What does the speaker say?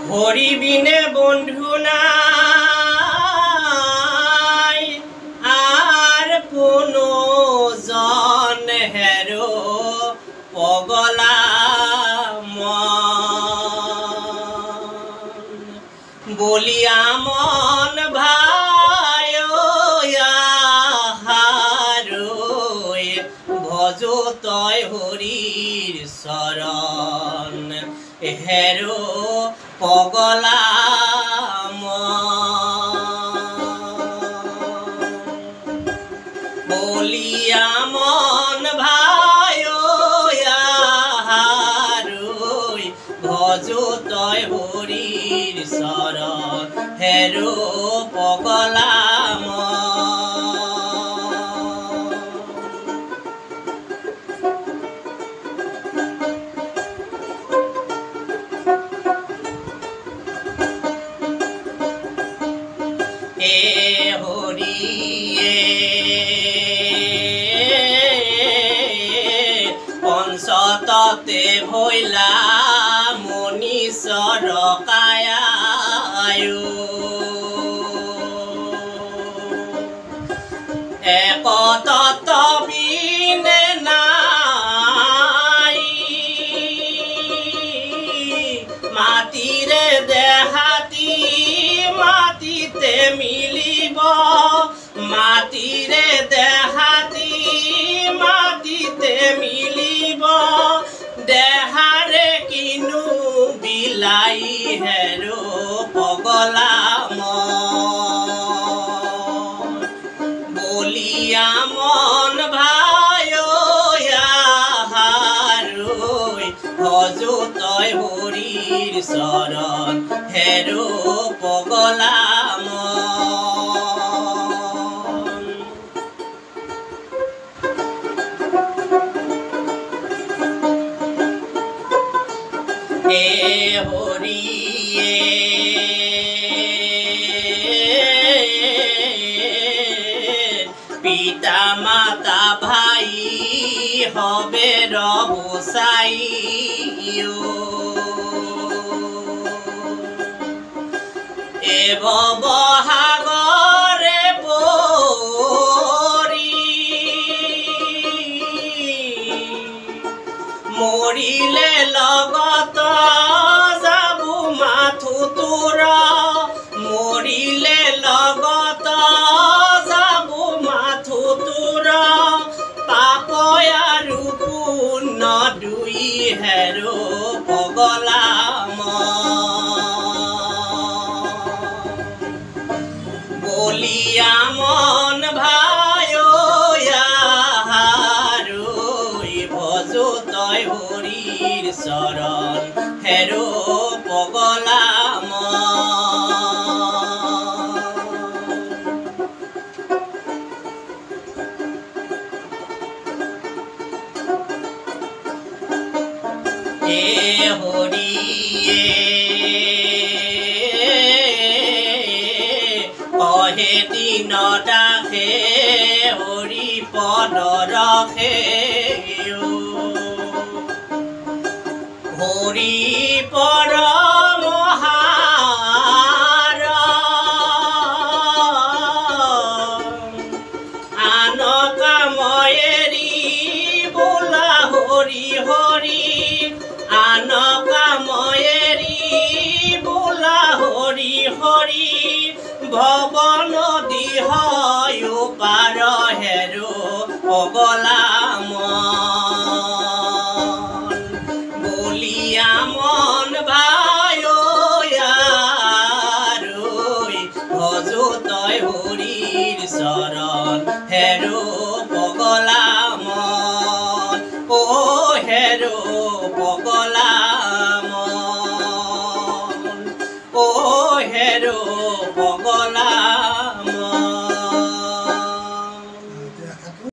হরি বিনে বন্ধু নাই আর কোনো জন হেরো পগলা মন বলিয়া মন ভাই ভজ তয় হরির শরণ হেরো পগলা বলিয়া মন ভাই ভজ তয় হরির শরণ হেরো পগলা পঞ্চততে ভৈলা মনীশ্বৰ কায়ায়ো এক তত্ত্ব বিনে নাই মাটিৰে দেহাতি মাটিতে মিলিব মাটিৰে দেহাতি মাটিতে মিলিব দেহাৰে কিনো বিলাই হেৰো পগলা মন বলিয়া মন ভাই ভজ তয় হৰিৰ শৰণ হেৰো পগলা হরিয়ে পিতা মাতা ভাই হবে রবসাই বহাগরে পরি মরিলে লগত যাবু মাথু তোর মরিলে লগত যাবু মাথু তোর পাপ আৰু পুণ্য দুই হেৰো পগলা বলিয়া মন ভাই ভজ তয় হৰিৰ শৰণ হেৰো পগলা হৰিয়ে কহে দিন দাসে হৰি পদ ৰখে হৰি পৰম মহাৰ আন কাময়েৰি বোলা হৰি হৰি আন কাময়েৰি বোলা হৰি হৰি ভৱ নদী হয় পাৰ হেৰো পগলা বলিয়া মন ভাই ভজ তয় হৰিৰ শৰণ হেৰো পগলা